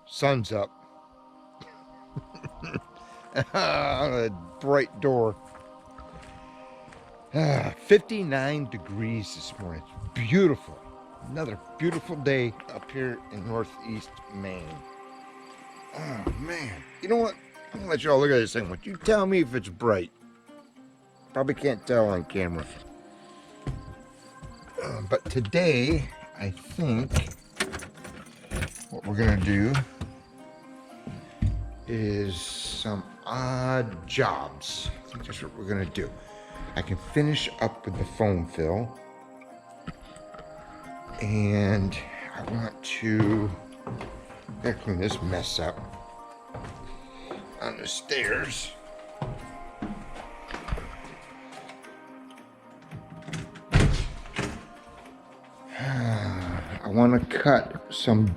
Sun's up. A bright door. 59 degrees this morning. It's beautiful. Another beautiful day up here in northeast Maine. Oh, man. You know what? I'm going to let you all look at this thing. Would you tell me if it's bright? Probably can't tell on camera. But today, I think what we're going to do is some odd jobs. I think that's what we're going to do. I can finish up with the foam fill. And I want to clean this mess up on the stairs. I want to cut some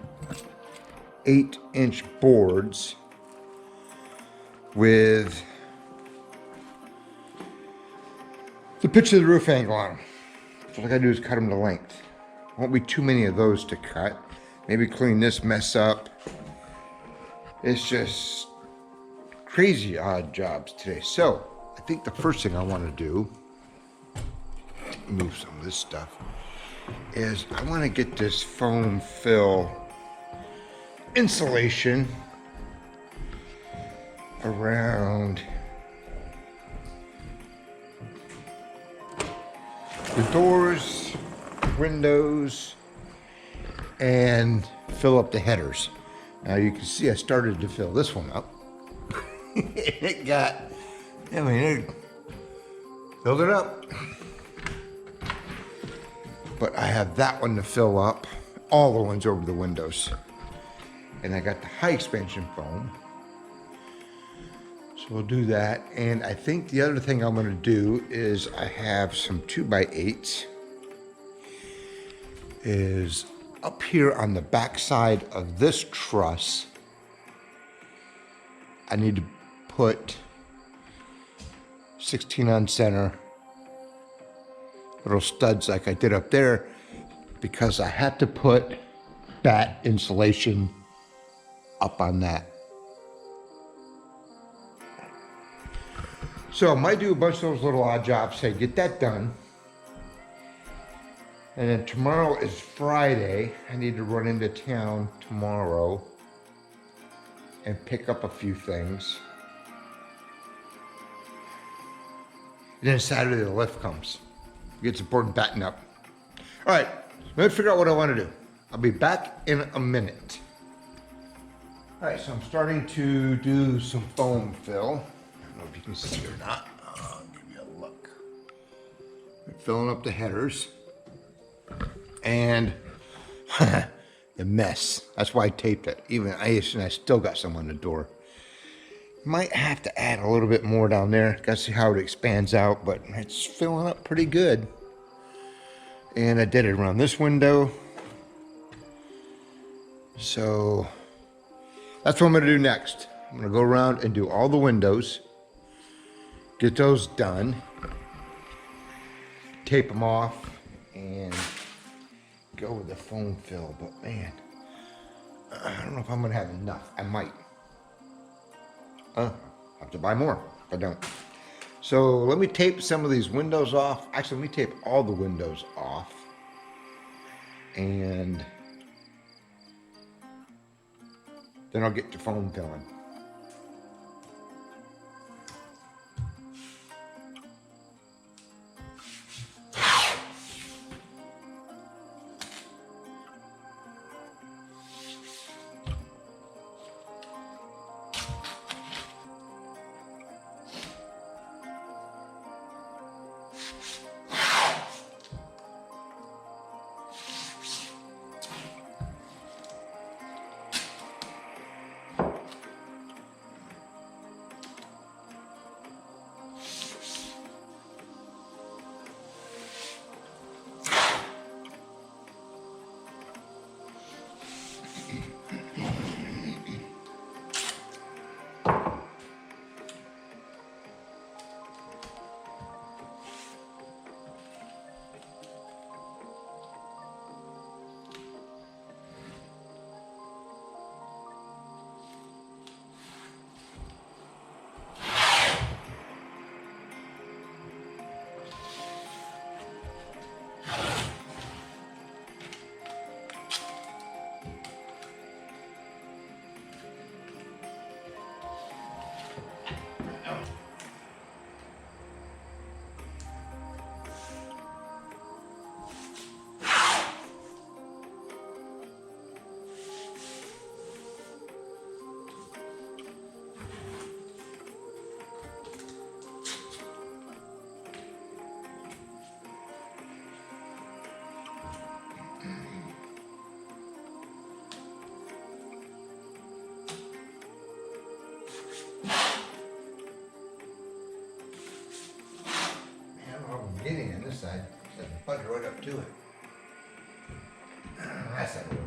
8-inch boards with the pitch of the roof angle on them. So what I gotta do is cut them to length. Won't be too many of those to cut. Maybe clean this mess up. It's just crazy odd jobs today. So I think the first thing I want to do, move some of this stuff, is I want to get this foam fill insulation around the doors, windows, and fill up the headers. Now you can see I started to fill this one up. It got, it filled it up. But I have that one to fill up, all the ones over the windows. And I got the high expansion foam. So we'll do that. And I think the other thing I'm gonna do is I have some 2x8s is up here on the back side of this truss. I need to put 16 on center little studs like I did up there, because I had to put bat insulation up on that. So I might do a bunch of those little odd jobs, say get that done. And then tomorrow is Friday. I need to run into town tomorrow and pick up a few things. And then Saturday the lift comes. Get some board and batten up. All right, let me figure out what I want to do. I'll be back in a minute. All right, so I'm starting to do some foam fill. I don't know if you can see or not. I'll give you a look. I'm filling up the headers. And the mess. That's why I taped it. Even I still got some on the door. Might have to add a little bit more down there. Got to see how it expands out, but it's filling up pretty good. And I did it around this window. So that's what I'm going to do next. I'm going to go around and do all the windows. Get those done. Tape them off and go with the foam fill. But man, I don't know if I'm going to have enough. I might. I'll have to buy more if I don't. So let me tape some of these windows off. Actually, let me tape all the windows off. And then I'll get to foam filling. do it. That's not good.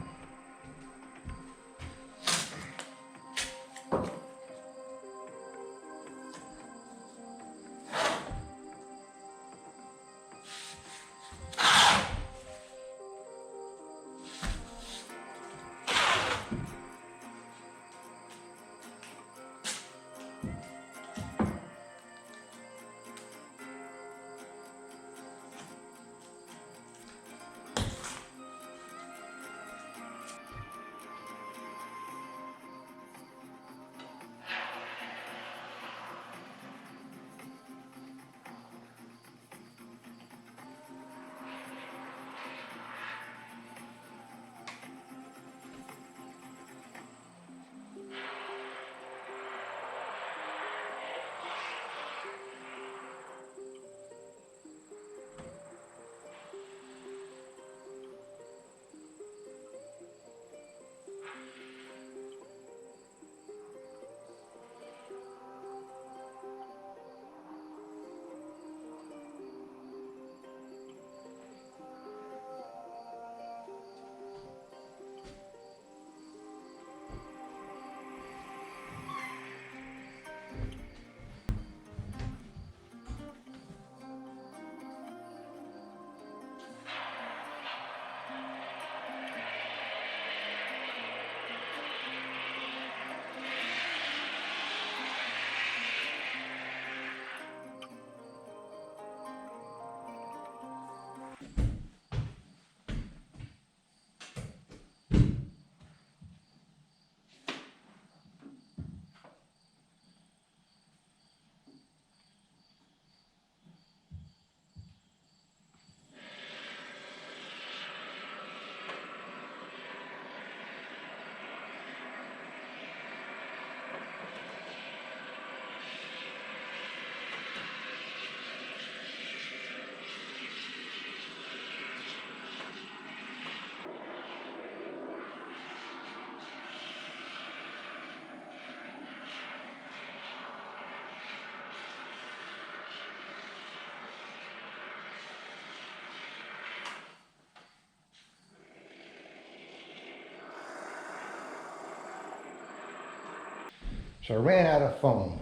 So I ran out of foam,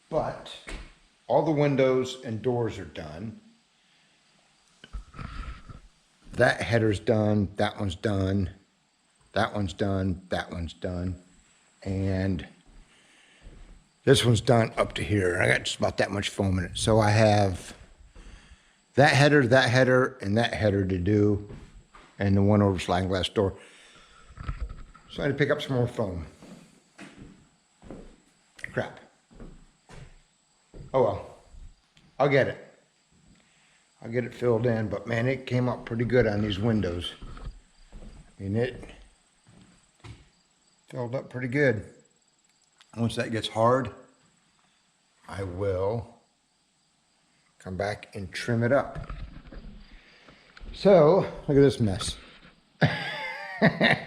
but all the windows and doors are done. That header's done, that one's done, that one's done, that one's done, and this one's done up to here. I got just about that much foam in it. So I have that header, and that header to do, and the one over sliding glass door. So I had to pick up some more foam. Crap. Oh well, I'll get it. I'll get it filled in, but man, it came up pretty good on these windows. I mean, it filled up pretty good. Once that gets hard, I will come back and trim it up. So, look at this mess. I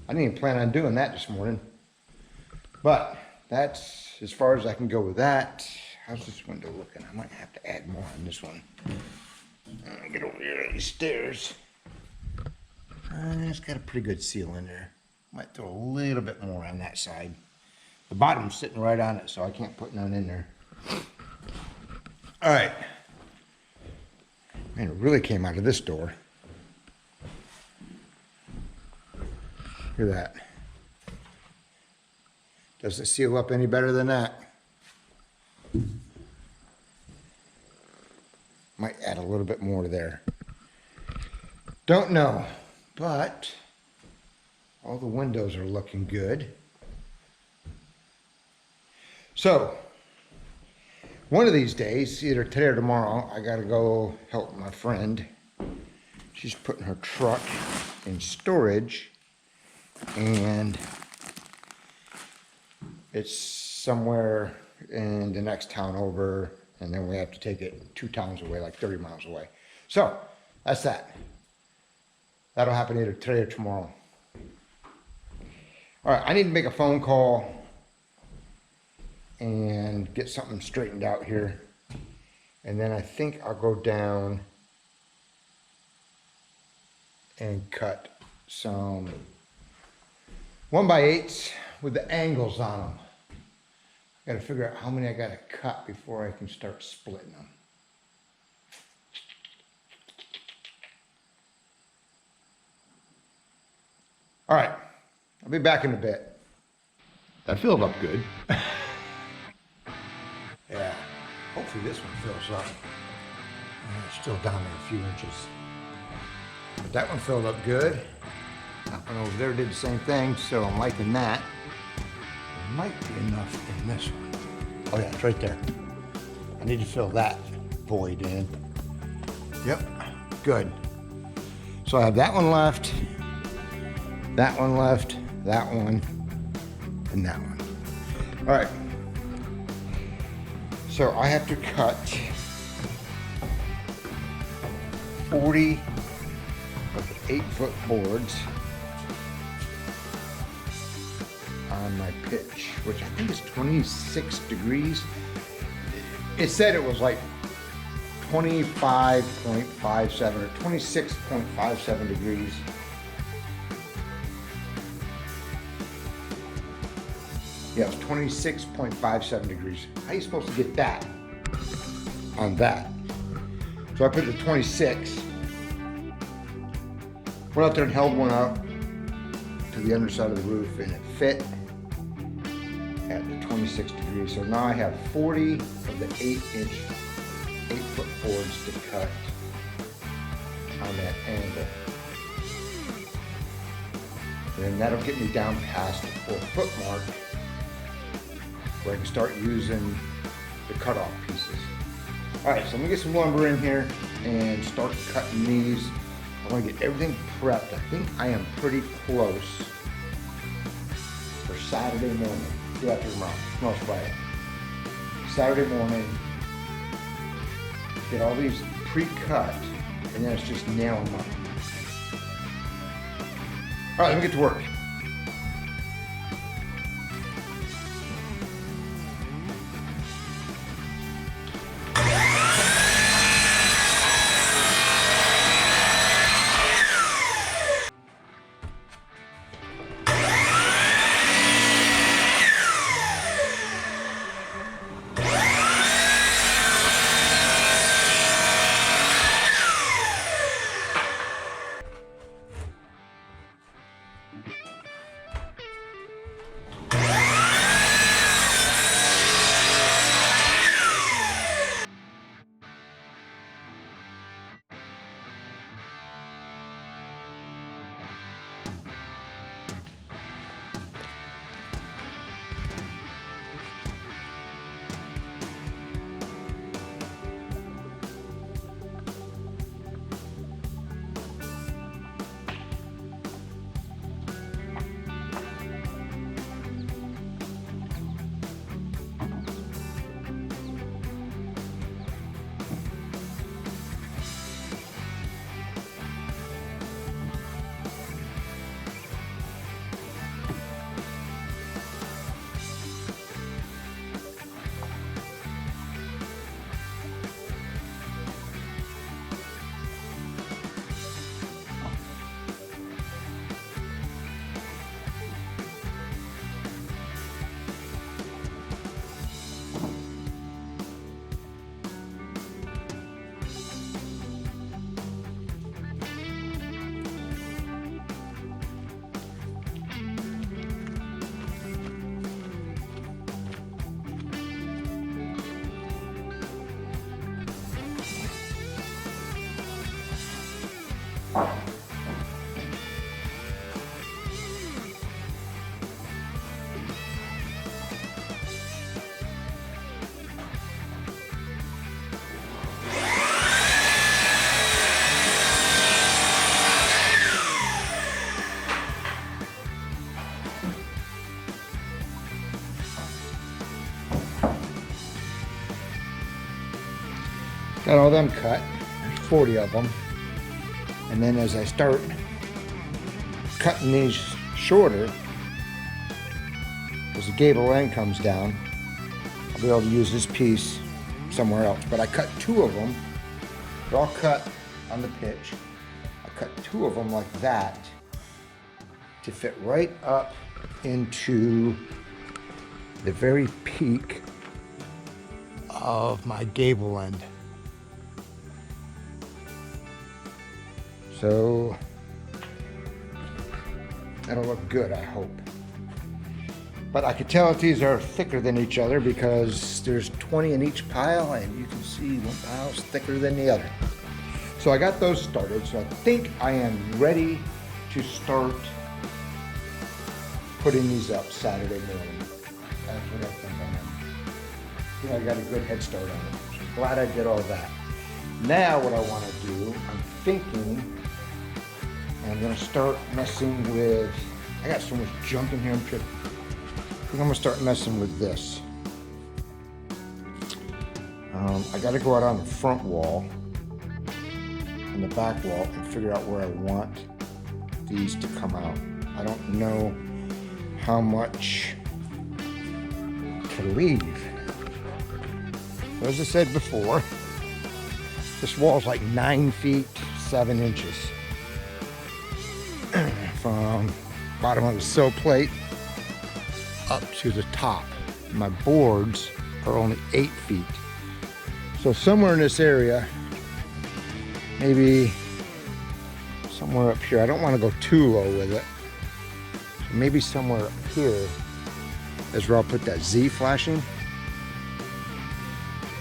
didn't even plan on doing that this morning. But that's as far as I can go with that. How's this window looking? I might have to add more on this one. Get over here to these stairs. It's got a pretty good seal in there. Might throw a little bit more on that side. The bottom's sitting right on it, so I can't put none in there. All right. Man, it really came out of this door. Look at that. Does it seal up any better than that? Might add a little bit more there. Don't know, but all the windows are looking good. So, one of these days, either today or tomorrow, I gotta go help my friend. She's putting her truck in storage, and it's somewhere in the next town over, and then we have to take it 2 towns away, like 30 miles away. So, that's that. That'll happen either today or tomorrow. All right, I need to make a phone call and get something straightened out here. And then I think I'll go down and cut some 1x8s with the angles on them. I gotta figure out how many I gotta cut before I can start splitting them. All right, I'll be back in a bit. That filled up good. Yeah, hopefully this one fills up. It's still down there a few inches. But that one filled up good. That one over there did the same thing, so I'm liking that. There might be enough in this one. Oh yeah, it's right there. I need to fill that void in. Yep, good. So I have that one left, that one left, that one, and that one. All right. So I have to cut 40 of the 8-foot boards on my pitch, which I think is 26 degrees. It said it was like 25.57 or 26.57 degrees. Yeah, it was 26.57 degrees. How are you supposed to get that on that? So I put the 26. Went out there and held one up to the underside of the roof, and it fit at the 26 degrees. So now I have 40 of the 8-foot boards to cut on that angle. And then that'll get me down past the 4-foot mark, where I can start using the cutoff pieces. All right, so I'm gonna get some lumber in here and start cutting these. I wanna get everything prepped. I think I am pretty close for Saturday morning. Go after tomorrow, tomorrow's Friday. Saturday morning, get all these pre-cut, and then it's just nailing them up. All right, let me get to work. Got all them cut, there's 40 of them. And then as I start cutting these shorter, as the gable end comes down, I'll be able to use this piece somewhere else. But I cut 2 of them. They're all cut on the pitch. I cut 2 of them like that to fit right up into the very peak of my gable end. So that'll look good, I hope. But I could tell that these are thicker than each other because there's 20 in each pile, and you can see one pile's thicker than the other. So I got those started, so I think I am ready to start putting these up Saturday morning. That's what I think I am. I think I got a good head start on it. So I'm glad I did all that. Now what I want to do, I'm thinking I'm going to start messing with, I got so much junk in here, I think I'm going to start messing with this. I got to go out on the front wall and the back wall and figure out where I want these to come out. I don't know how much to leave. As I said before, this wall is like 9 feet 7 inches from bottom of the sill plate up to the top. My boards are only 8 feet. So somewhere in this area, maybe somewhere up here. I don't want to go too low with it. So maybe somewhere up here is where I'll put that Z flashing.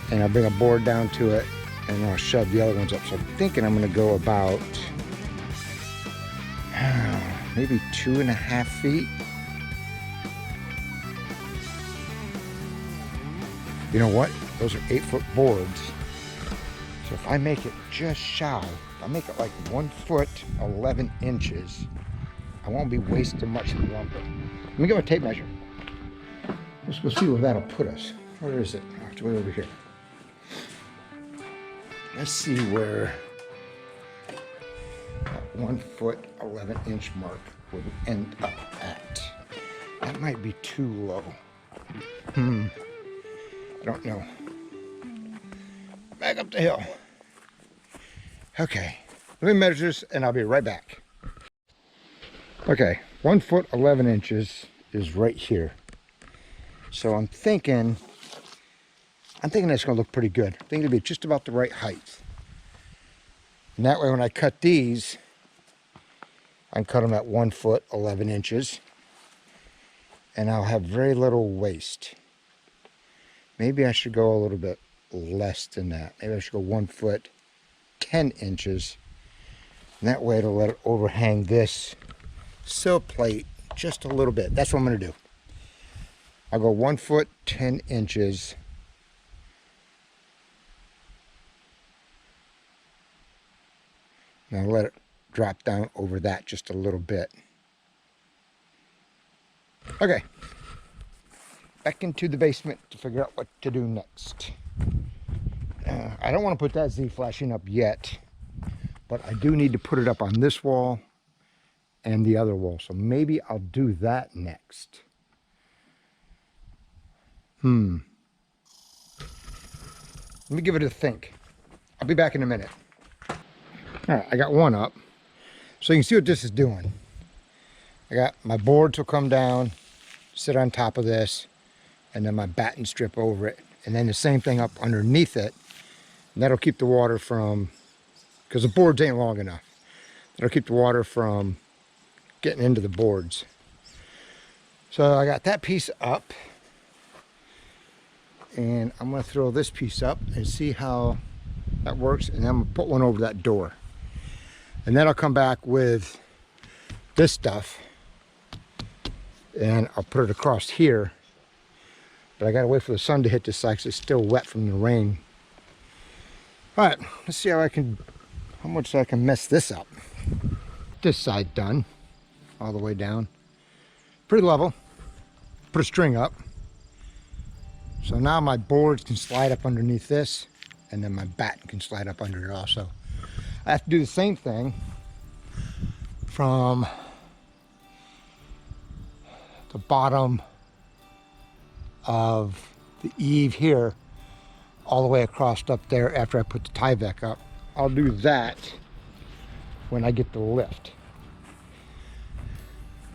And I'll bring a board down to it and I'll shove the other ones up. So I'm thinking I'm going to go about maybe 2.5 feet. You know what? Those are 8-foot boards. So if I make it just shy, if I make it like 1 foot 11 inches, I won't be wasting much lumber. Let me get my tape measure. Let's go see where that'll put us. Where is it? Oh, it's way over here. Let's see where that 1 foot 11 inch mark would end up at. That might be too low. I don't know. Back up the hill. Okay, let me measure this and I'll be right back. Okay, 1 foot 11 inches is right here. So I'm thinking that's gonna look pretty good. I think it'll be just about the right height. And that way when I cut these, I can cut them at 1 foot 11 inches. And I'll have very little waste. Maybe I should go a little bit less than that. Maybe I should go 1 foot 10 inches. And that way it'll let it overhang this sill plate just a little bit. That's what I'm gonna do. I'll go 1 foot 10 inches. And I'll let it drop down over that just a little bit. Okay. Back into the basement to figure out what to do next. I don't want to put that Z flashing up yet, but I do need to put it up on this wall and the other wall. So maybe I'll do that next. Let me give it a think. I'll be back in a minute. All right, I got one up. So you can see what this is doing. I got my boards will come down, sit on top of this, and then my batten strip over it. And then the same thing up underneath it. And that'll keep the water from, because the boards ain't long enough. That'll keep the water from getting into the boards. So I got that piece up. And I'm gonna throw this piece up and see how that works. And then I'm gonna put one over that door. And then I'll come back with this stuff and I'll put it across here. But I gotta wait for the sun to hit this side because it's still wet from the rain. All right, let's see how much I can mess this up. This side done, all the way down. Pretty level. Put a string up. So now my boards can slide up underneath this, and then my batten can slide up under it also. I have to do the same thing from the bottom of the eave here all the way across up there after I put the Tyvek up. I'll do that when I get the lift.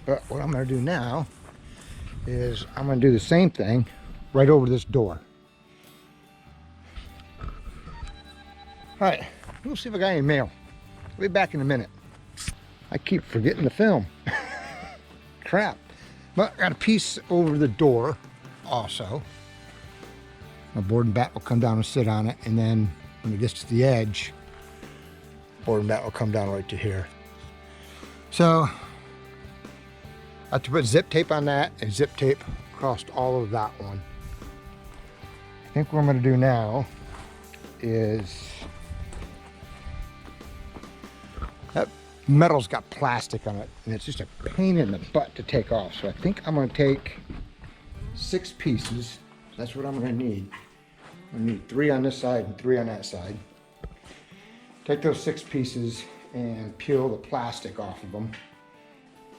But what I'm going to do now is I'm going to do the same thing right over this door. All right, we'll see if I got any mail. I'll be back in a minute. I keep forgetting to film. Crap. But I got a piece over the door also. My board and bat will come down and sit on it, and then when it gets to the edge, board and bat will come down right to here. So I have to put zip tape on that and zip tape across all of that one. I think what I'm going to do now is, that metal's got plastic on it and it's just a pain in the butt to take off. So I think I'm going to take 6 pieces. That's what I'm going to need. I'm going to need 3 on this side and 3 on that side. Take those 6 pieces and peel the plastic off of them,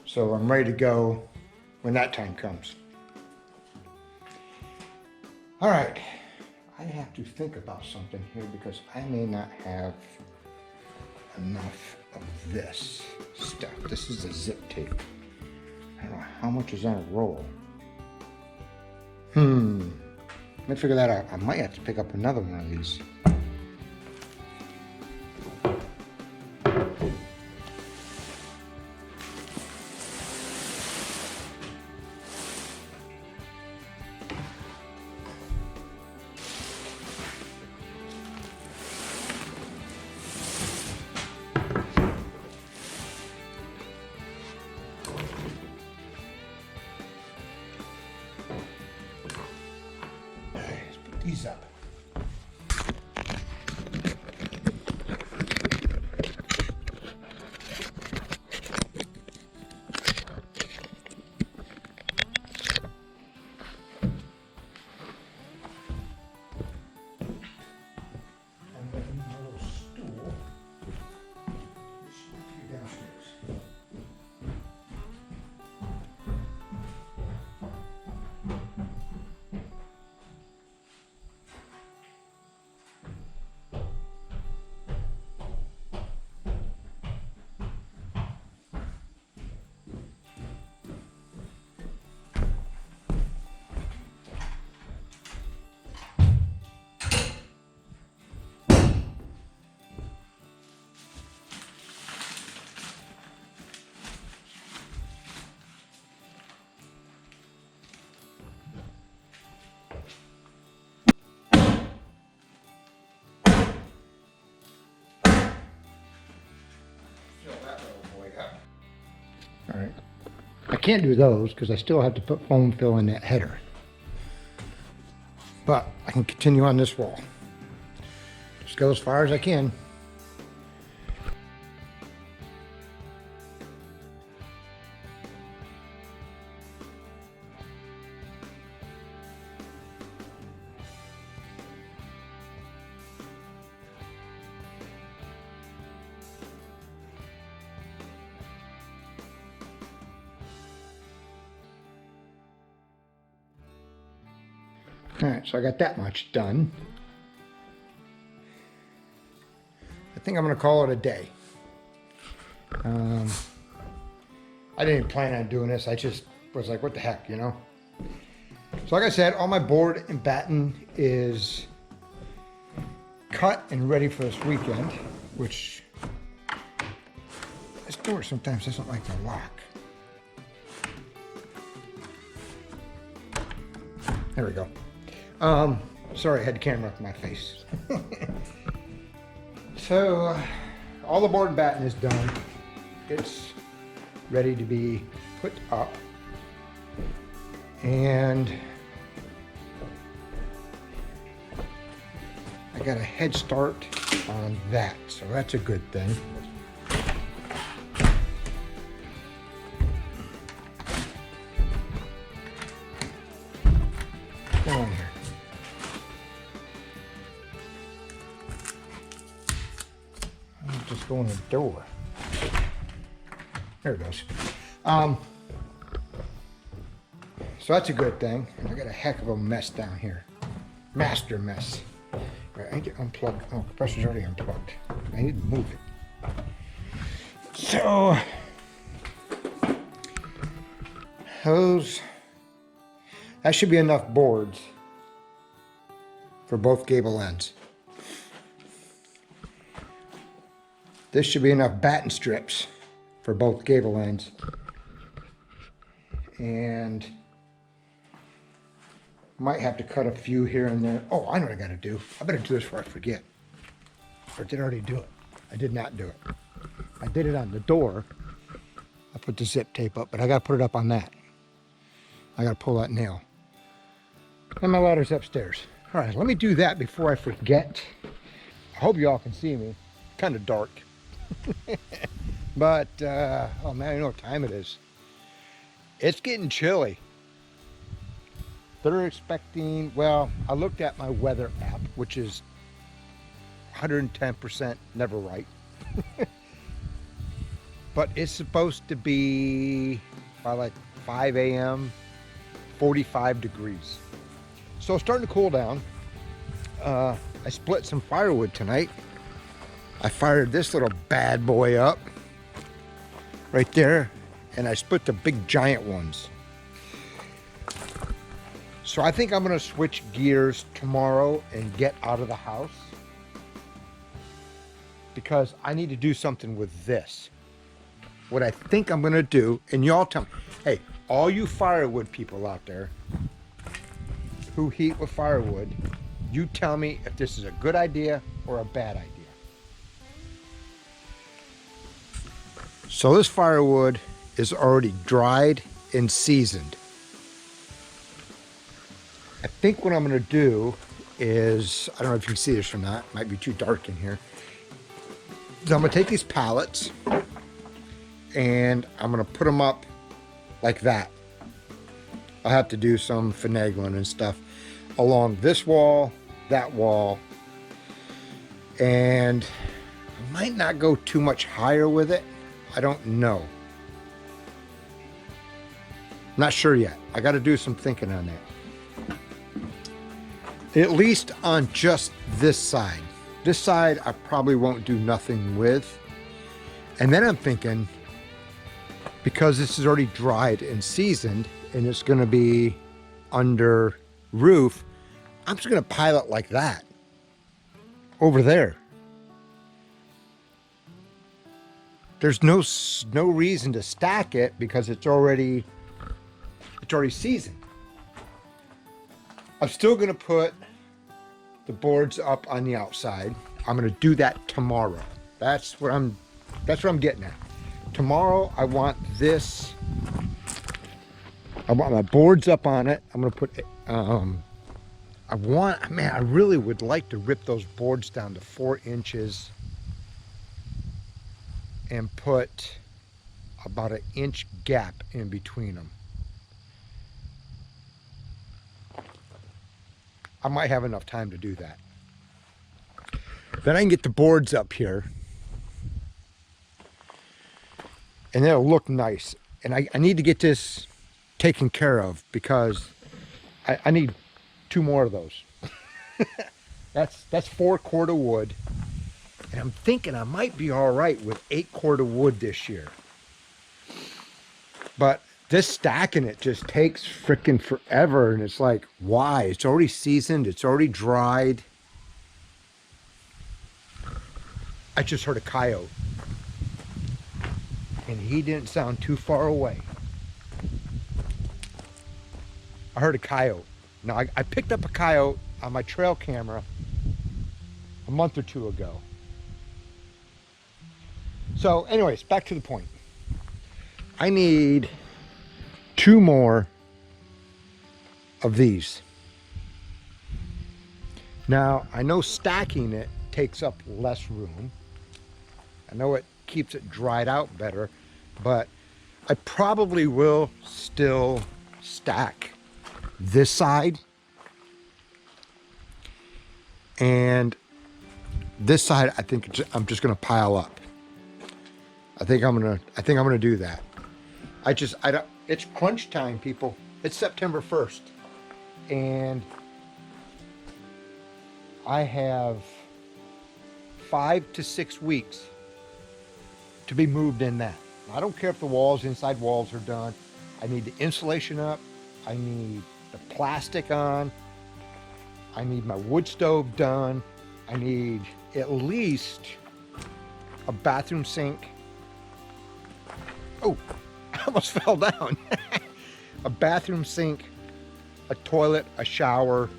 so I'm ready to go when that time comes. All right, I have to think about something here because I may not have enough of this stuff. This is a zip tape. I don't know how much is on a roll. Let me figure that out. I might have to pick up another one of these. These up. And then my little stool. This should be downstairs. All right, I can't do those because I still have to put foam fill in that header. But I can continue on this wall. Just go as far as I can. All right, so I got that much done. I think I'm gonna call it a day. I didn't plan on doing this. I just was like, what the heck, you know? So like I said, all my board and batten is cut and ready for this weekend, which this door sometimes doesn't like to lock. There we go. Sorry, I had the camera up in my face. So, all the board and batten is done. It's ready to be put up. And I got a head start on that, so that's a good thing. Go on here. Just go in the door. There it goes. So that's a good thing. I got a heck of a mess down here. Master mess. Right, I need to unplug. Oh, compressor's already unplugged. I need to move it. So, that should be enough boards for both gable ends. This should be enough batten strips for both gable ends. And might have to cut a few here and there. Oh, I know what I gotta do. I better do this before I forget. Or did I already do it? I did not do it. I did it on the door. I put the zip tape up, but I gotta put it up on that. I gotta pull that nail. And my ladder's upstairs. All right, let me do that before I forget. I hope you all can see me. Kind of dark. But, oh man, I know what time it is. It's getting chilly. They're expecting, well, I looked at my weather app, which is 110% never right. But it's supposed to be by like 5 a.m., 45 degrees. So it's starting to cool down. I split some firewood tonight. I fired this little bad boy up right there, and I split the big giant ones. So I think I'm gonna switch gears tomorrow and get out of the house because I need to do something with this. What I think I'm gonna do, and y'all tell me, hey, all you firewood people out there who heat with firewood, you tell me if this is a good idea or a bad idea. So this firewood is already dried and seasoned. I think what I'm gonna do is, I don't know if you can see this or not, it might be too dark in here. So I'm gonna take these pallets and I'm gonna put them up like that. I'll have to do some finagling and stuff along this wall, that wall, and I might not go too much higher with it. I don't know. Not sure yet. I got to do some thinking on that. At least on just this side. This side I probably won't do nothing with. And then I'm thinking, because this is already dried and seasoned and it's going to be under roof, I'm just going to pile it like that over there. There's no reason to stack it because it's already seasoned. I'm still going to put the boards up on the outside. I'm going to do that tomorrow. That's what I'm getting at. Tomorrow I want this. I want my boards up on it. I'm going to put I really would like to rip those boards down to 4 inches and put about an inch gap in between them. I might have enough time to do that. Then I can get the boards up here and it'll look nice. And I need to get this taken care of because I need 2 more of those. That's 4 cord of wood. And I'm thinking I might be all right with 8 cord of wood this year. But this stacking it just takes freaking forever. And it's like, why? It's already seasoned. It's already dried. I just heard a coyote. And he didn't sound too far away. I heard a coyote. Now, I picked up a coyote on my trail camera a month or 2 ago. So anyways, back to the point. I need 2 more of these. Now, I know stacking it takes up less room. I know it keeps it dried out better, but I probably will still stack this side and this side. I think I'm just going to pile up. I think I'm gonna do that. It's crunch time, people. It's September 1st. And I have 5 to 6 weeks to be moved in that. I don't care if the walls, inside walls are done. I need the insulation up. I need the plastic on. I need my wood stove done. I need at least a bathroom sink. Oh, I almost fell down. A bathroom sink, a toilet, a shower,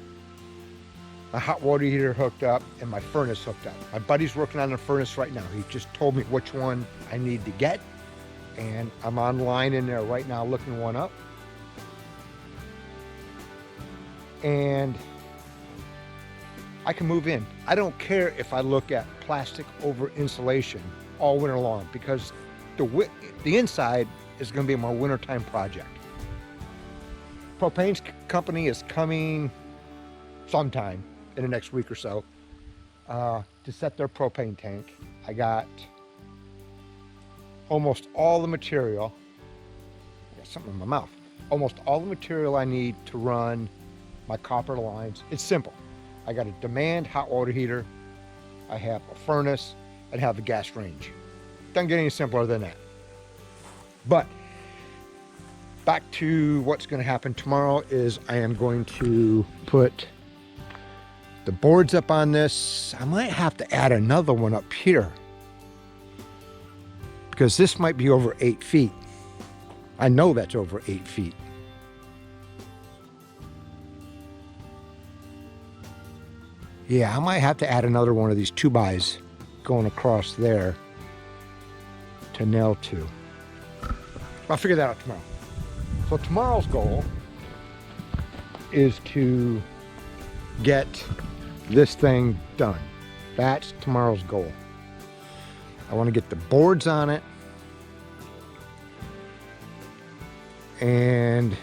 a hot water heater hooked up, and my furnace hooked up. My buddy's working on the furnace right now. He just told me which one I need to get, and I'm online in there right now looking one up. And I can move in. I don't care if I look at plastic over insulation all winter long, because the inside is going to be my wintertime project. Propane company is coming sometime in the next week or so to set their propane tank. I got almost all the material. I got something in my mouth. Almost all the material I need to run my copper lines. It's simple. I got a demand hot water heater. I have a furnace and have a gas range. Doesn't get any simpler than that. But back to what's going to happen tomorrow is I am going to put the boards up on this. I might have to add another one up here because this might be over 8 feet. I know that's over 8 feet. Yeah, I might have to add another one of these 2x going across there to nail to. I'll figure that out tomorrow. So tomorrow's goal is to get this thing done. That's tomorrow's goal. I want to get the boards on it and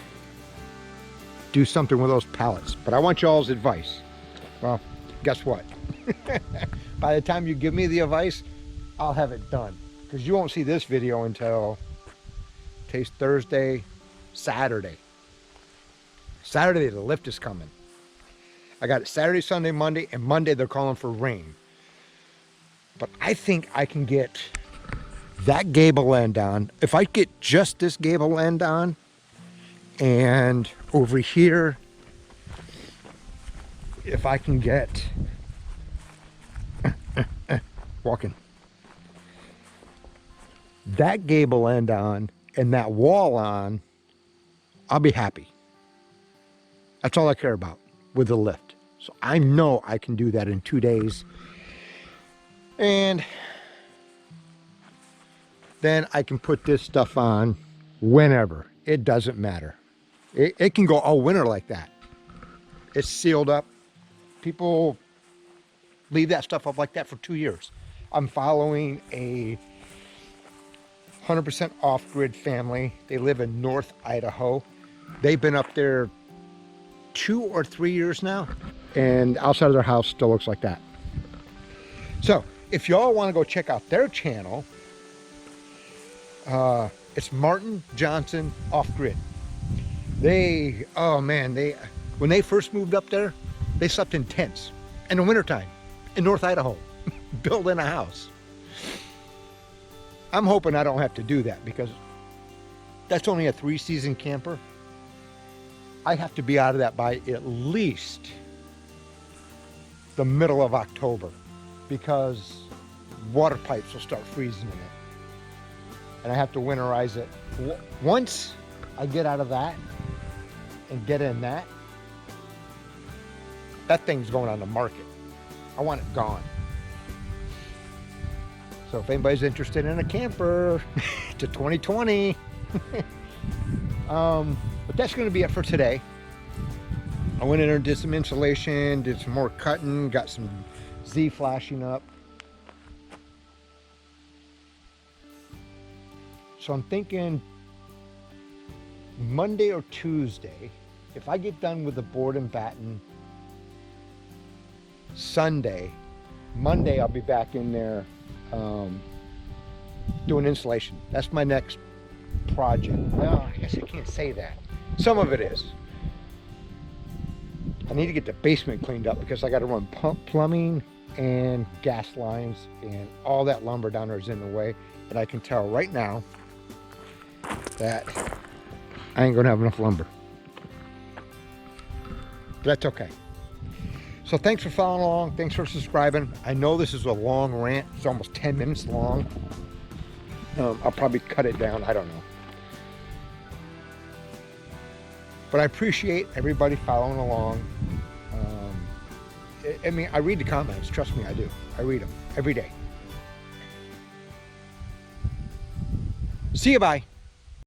do something with those pallets. But I want y'all's advice. Well, guess what? By the time you give me the advice, I'll have it done. Because you won't see this video until today's Thursday, Saturday. Saturday, the lift is coming. I got it Saturday, Sunday, Monday, and Monday they're calling for rain. But I think I can get that gable end on. If I get just this gable end on, and over here, if I can get walking that gable end on and that wall on, I'll be happy. That's all I care about with the lift. So I know I can do that in 2 days. And then I can put this stuff on whenever. It doesn't matter. It can go all winter like that. It's sealed up. People leave that stuff up like that for 2 years. I'm following a 100% off-grid family. They live in North Idaho. They've been up there 2 or 3 years now, and outside of their house still looks like that. So if y'all want to go check out their channel, it's Martin Johnson Off-Grid. When they first moved up there, they slept in tents in the wintertime in North Idaho, building a house. I'm hoping I don't have to do that because that's only a 3-season camper. I have to be out of that by at least the middle of October because water pipes will start freezing in it. And I have to winterize it. Once I get out of that and get in that, that thing's going on the market. I want it gone. So if anybody's interested in a camper to 2020, but that's going to be it for today. I went in there and did some insulation, did some more cutting, got some Z flashing up. So I'm thinking Monday or Tuesday, if I get done with the board and batten Monday I'll be back in there doing insulation. That's my next project. Well, I guess I can't say that. Some of it is. I need to get the basement cleaned up because I got to run plumbing and gas lines, and all that lumber down there is in the way. And I can tell right now that I ain't gonna have enough lumber. But that's okay. So thanks for following along. Thanks for subscribing. I know this is a long rant. It's almost 10 minutes long. I'll probably cut it down. I don't know. But I appreciate everybody following along. I mean, I read the comments. Trust me, I do. I read them every day. See you, bye.